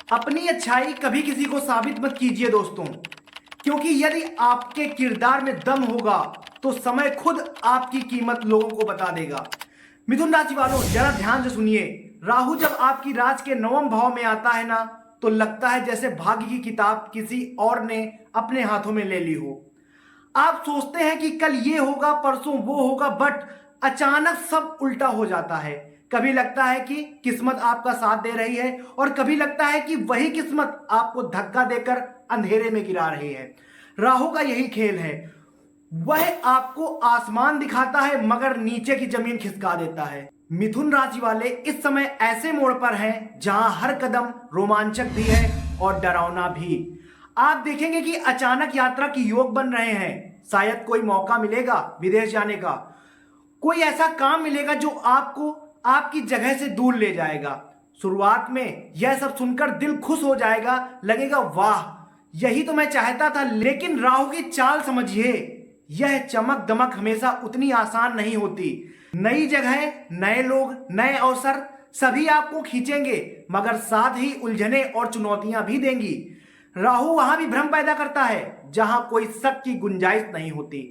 अपनी अच्छाई कभी किसी को साबित मत कीजिए दोस्तों, क्योंकि यदि आपके किरदार में दम होगा तो समय खुद आपकी कीमत लोगों को बता देगा। मिथुन राशि वालों, जरा ध्यान से सुनिए। राहु जब आपकी राशि के नवम भाव में आता है ना, तो लगता है जैसे भाग्य की किताब किसी और ने अपने हाथों में ले ली हो। आप सोचते हैं कि कल ये होगा, परसों वो होगा, बट अचानक सब उल्टा हो जाता है। कभी लगता है कि किस्मत आपका साथ दे रही है और कभी लगता है कि वही किस्मत आपको धक्का देकर अंधेरे में गिरा रही है। राहु का यही खेल है। वह आपको आसमान दिखाता है मगर नीचे की जमीन खिसका देता है। मिथुन राशि वाले इस समय ऐसे मोड़ पर हैं जहां हर कदम रोमांचक भी है और डरावना भी। आप देखेंगे कि अचानक यात्रा की योग बन रहे हैं। शायद कोई मौका मिलेगा विदेश जाने का, कोई ऐसा काम मिलेगा जो आपको आपकी जगह से दूर ले जाएगा। शुरुआत में यह सब सुनकर दिल खुश हो जाएगा, लगेगा वाह यही तो मैं चाहता था। लेकिन राहु की चाल समझिए, यह चमक दमक हमेशा उतनी आसान नहीं होती। नई जगह, नए लोग, नए अवसर सभी आपको खींचेंगे, मगर साथ ही उलझने और चुनौतियां भी देंगी। राहु वहां भी भ्रम पैदा करता है जहां कोई शक की गुंजाइश नहीं होती।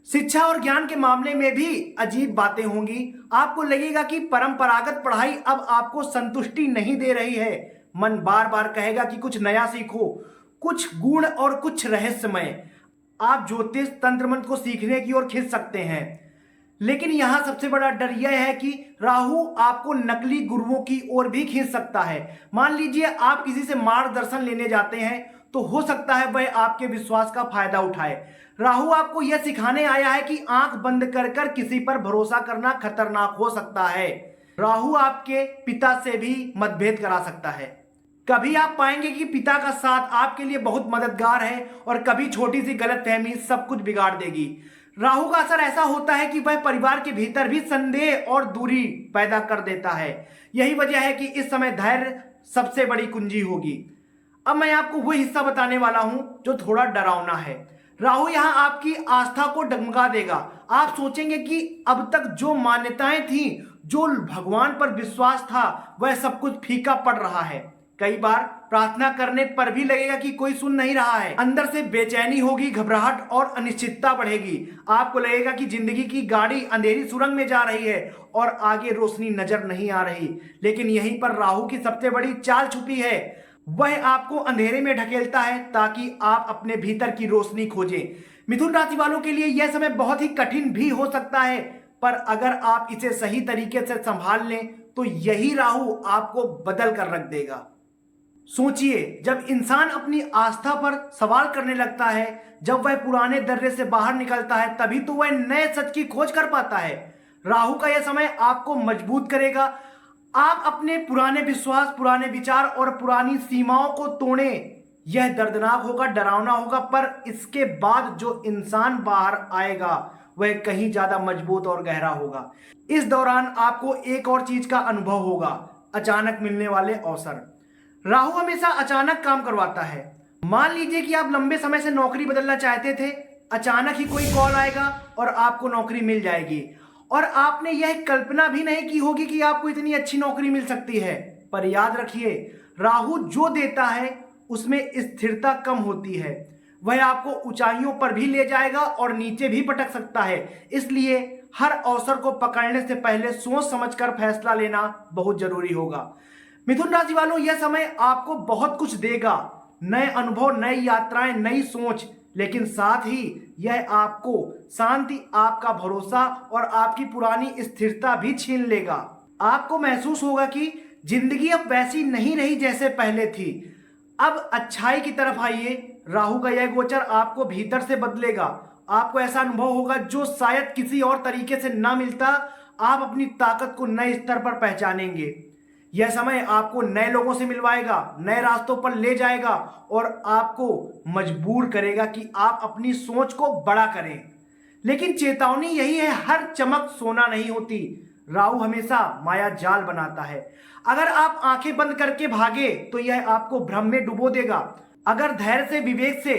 शिक्षा और ज्ञान के मामले में भी अजीब बातें होंगी। आपको लगेगा कि परंपरागत पढ़ाई अब आपको संतुष्टि नहीं दे रही है। मन बार बार कहेगा कि कुछ नया सीखो, कुछ गुण और कुछ रहस्यमय। आप ज्योतिष तंत्र मंत्र को सीखने की ओर खिंच सकते हैं, लेकिन यहां सबसे बड़ा डर यह है कि राहु आपको नकली गुरुओं की ओर भी खींच सकता है। मान लीजिए आप किसी से मार्गदर्शन लेने जाते हैं, तो हो सकता है वह आपके विश्वास का फायदा उठाए। राहु आपको यह सिखाने आया है कि आंख बंद कर कर किसी पर भरोसा करना खतरनाक हो सकता है। राहु आपके पिता से भी मतभेद करा सकता है। कभी आप पाएंगे कि पिता का साथ आपके लिए बहुत मददगार है और कभी छोटी सी गलतफहमी सब कुछ बिगाड़ देगी। राहु का असर ऐसा होता है कि वह परिवार के भीतर भी संदेह और दूरी पैदा कर देता है। यही वजह है कि इस समय धैर्य सबसे बड़ी कुंजी होगी। अब मैं आपको वह हिस्सा बताने वाला हूं जो थोड़ा डरावना है। राहु यहां आपकी आस्था को डगमगा देगा। आप सोचेंगे कि अब तक जो मान्यताएं थी, जो भगवान पर विश्वास था, वह सब कुछ फीका पड़ रहा है। कई बार प्रार्थना करने पर भी लगेगा कि कोई सुन नहीं रहा है। अंदर से बेचैनी होगी, घबराहट और अनिश्चितता बढ़ेगी। आपको लगेगा कि जिंदगी की गाड़ी अंधेरी सुरंग में जा रही है और आगे रोशनी नजर नहीं आ रही। लेकिन यहीं पर राहु की सबसे बड़ी चाल छुपी है। वह आपको अंधेरे में ढकेलता है ताकि आप अपने भीतर की रोशनी खोजें। मिथुन राशि वालों के लिए यह समय बहुत ही कठिन भी हो सकता है, पर अगर आप इसे सही तरीके से संभाल लें तो यही राहु आपको बदल कर रख देगा। सोचिए, जब इंसान अपनी आस्था पर सवाल करने लगता है, जब वह पुराने दर्रे से बाहर निकलता है, तभी तो वह नए सच की खोज कर पाता है। राहु का यह समय आपको मजबूत करेगा। आप अपने पुराने विश्वास, पुराने विचार और पुरानी सीमाओं को तोड़ें। यह दर्दनाक होगा, डरावना होगा, पर इसके बाद जो इंसान बाहर आएगा वह कहीं ज्यादा मजबूत और गहरा होगा। इस दौरान आपको एक और चीज का अनुभव होगा, अचानक मिलने वाले अवसर। राहु हमेशा अचानक काम करवाता है। मान लीजिए कि आप लंबे समय से नौकरी बदलना चाहते थे, अचानक ही कोई कॉल आएगा और आपको नौकरी मिल जाएगी। और आपने यह कल्पना भी नहीं की होगी कि आपको इतनी अच्छी नौकरी मिल सकती है। पर याद रखिए, राहु जो देता है उसमें स्थिरता कम होती है। वह आपको ऊंचाइयों पर भी ले जाएगा और नीचे भी पटक सकता है। इसलिए हर अवसर को पकड़ने से पहले सोच समझकर फैसला लेना बहुत जरूरी होगा। मिथुन राशि वालों, यह समय आपको बहुत कुछ देगा, नए अनुभव, नई यात्राएं, नई सोच, लेकिन साथ ही यह आपको शांति, आपका भरोसा और आपकी पुरानी स्थिरता भी छीन लेगा। आपको महसूस होगा कि जिंदगी अब वैसी नहीं रही जैसे पहले थी। अब अच्छाई की तरफ आइए। राहु का यह गोचर आपको भीतर से बदलेगा। आपको ऐसा अनुभव होगा जो शायद किसी और तरीके से ना मिलता। आप अपनी ताकत को नए स्तर पर पहचानेंगे। यह समय आपको नए लोगों से मिलवाएगा, नए रास्तों पर ले जाएगा और आपको मजबूर करेगा कि आप अपनी सोच को बड़ा करें। लेकिन चेतावनी यही है, हर चमक सोना नहीं होती। राहु हमेशा माया जाल बनाता है। अगर आप आंखें बंद करके भागे तो यह आपको भ्रम में डुबो देगा। अगर धैर्य से, विवेक से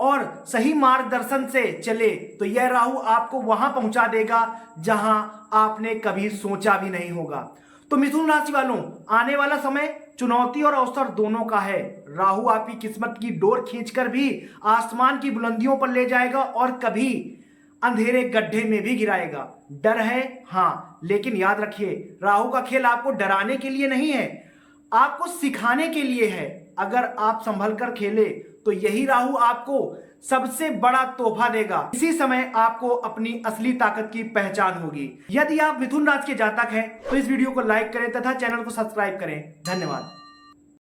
और सही मार्गदर्शन से चले तो यह राहु आपको वहां पहुंचा देगा जहां आपने कभी सोचा भी नहीं होगा। तो मिथुन राशि वालों, आने वाला समय चुनौती और अवसर दोनों का है। राहु आपकी किस्मत की डोर खींचकर भी आसमान की बुलंदियों पर ले जाएगा और कभी अंधेरे गड्ढे में भी गिराएगा। डर है हाँ, लेकिन याद रखिए राहु का खेल आपको डराने के लिए नहीं है, आपको सिखाने के लिए है। अगर आप संभल कर खेले तो यही राहु आपको सबसे बड़ा तोहफा देगा। इसी समय आपको अपनी असली ताकत की पहचान होगी। यदि आप मिथुन राशि के जातक हैं तो इस वीडियो को लाइक करें तथा चैनल को सब्सक्राइब करें। धन्यवाद।